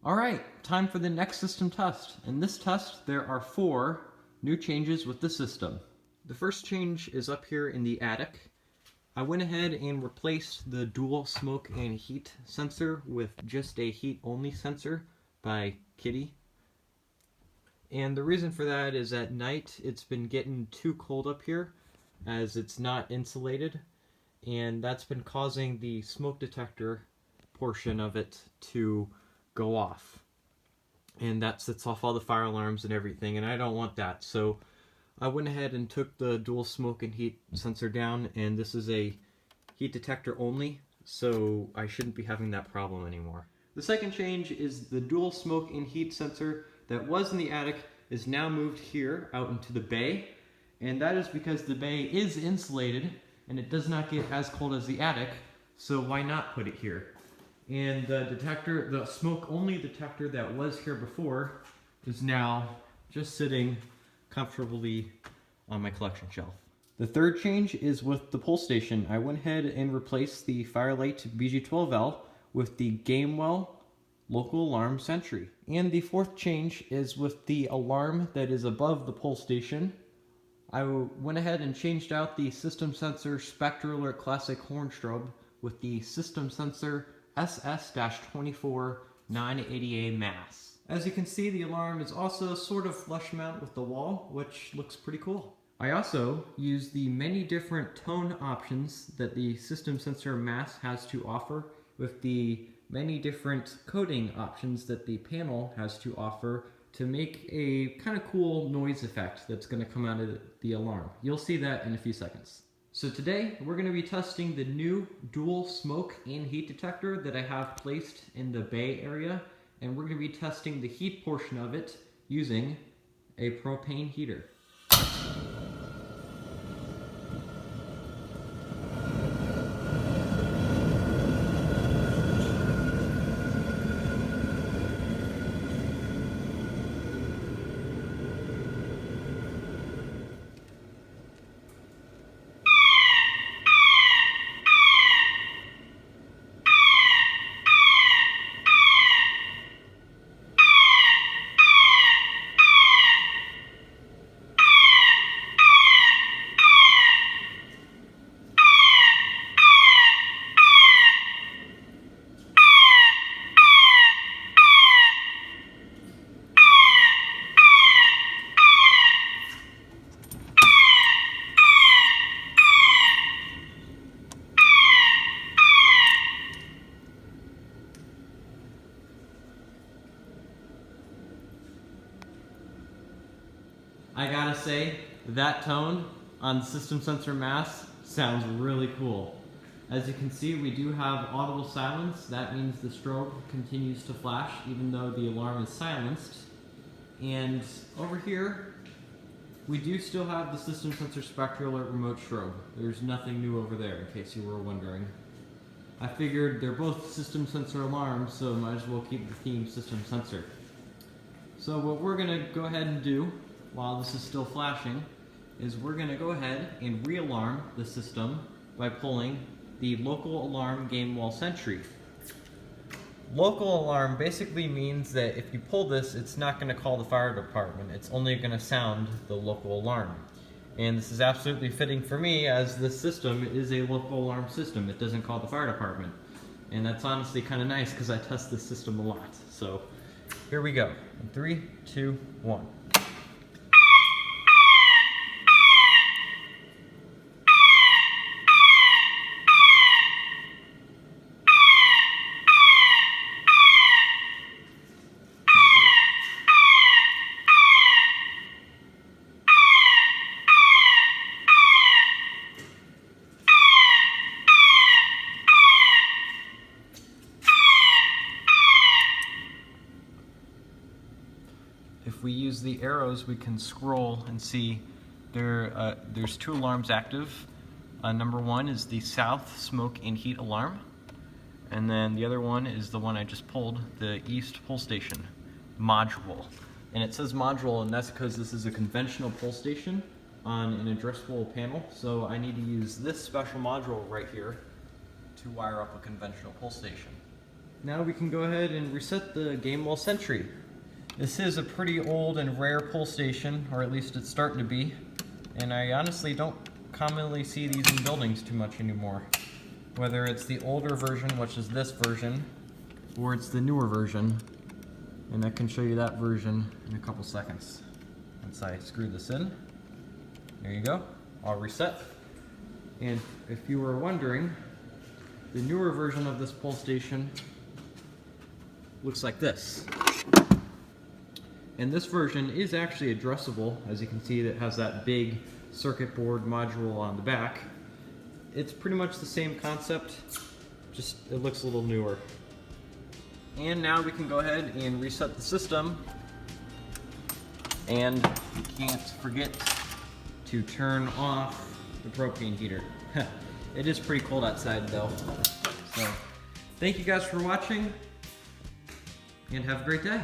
Alright, time for the next system test. In this test, there are 4 new changes with the system. The first change is up here in the attic. I went ahead and replaced the dual smoke and heat sensor with just a heat only sensor by KIR-PD. And the reason for that is at night it's been getting too cold up here as it's not insulated, and that's been causing the smoke detector portion of it to go off, and that sets off all the fire alarms and everything, and I don't want that. So I went ahead and took the dual smoke and heat sensor down, and this is a heat detector only, so I shouldn't be having that problem anymore. The second change is the dual smoke and heat sensor that was in the attic is now moved here out into the bay, and that is because the bay is insulated and it does not get as cold as the attic, so why not put it here? And the detector, the smoke only detector that was here before, is now just sitting comfortably on my collection shelf. The third change is with the pull station. I went ahead and replaced the Firelight BG12L with the Gamewell Local Alarm Sentry. And the fourth change is with the alarm that is above the pull station. I went ahead and changed out the System Sensor Spectre Alert Classic Horn Strobe with the System Sensor SS-24 980A Mass. As you can see, the alarm is also sort of flush mount with the wall, which looks pretty cool. I also used the many different tone options that the System Sensor Mass has to offer with the many different coding options that the panel has to offer to make a kind of cool noise effect that's going to come out of the alarm. You'll see that in a few seconds. So today we're going to be testing the new dual smoke and heat detector that I have placed in the bay area, and we're going to be testing the heat portion of it using a propane heater. I gotta say, that tone on System Sensor Mass sounds really cool. As you can see, we do have audible silence. That means the strobe continues to flash even though the alarm is silenced. And over here, we do still have the System Sensor Spectre Alert remote strobe. There's nothing new over there, in case you were wondering. I figured they're both system sensor alarms, so might as well keep the theme system sensor. So what we're gonna go ahead and do while this is still flashing is we're going to go ahead and re-alarm the system by pulling the local alarm Gamewell Sentry. Local alarm basically means that if you pull this, it's not going to call the fire department. It's only going to sound the local alarm. And this is absolutely fitting for me, as this system is a local alarm system. It doesn't call the fire department. And that's honestly kind of nice because I test this system a lot. So here we go. 3, 2, 1. If we use the arrows, we can scroll and see there's 2 alarms active. Number 1 is the south smoke and heat alarm, and then the other one is the one I just pulled, the east pull station module. And it says module, and that's because this is a conventional pull station on an addressable panel, so I need to use this special module right here to wire up a conventional pull station. Now we can go ahead and reset the game wall sentry. This is a pretty old and rare pull station, or at least it's starting to be, and I honestly don't commonly see these in buildings too much anymore. Whether it's the older version, which is this version, or it's the newer version, and I can show you that version in a couple seconds. Once I screw this in, there you go, all reset. And if you were wondering, the newer version of this pull station looks like this. And this version is actually addressable. As you can see, it has that big circuit board module on the back. It's pretty much the same concept, just it looks a little newer. And now we can go ahead and reset the system. And you can't forget to turn off the propane heater. It is pretty cold outside though. So, thank you guys for watching, and have a great day.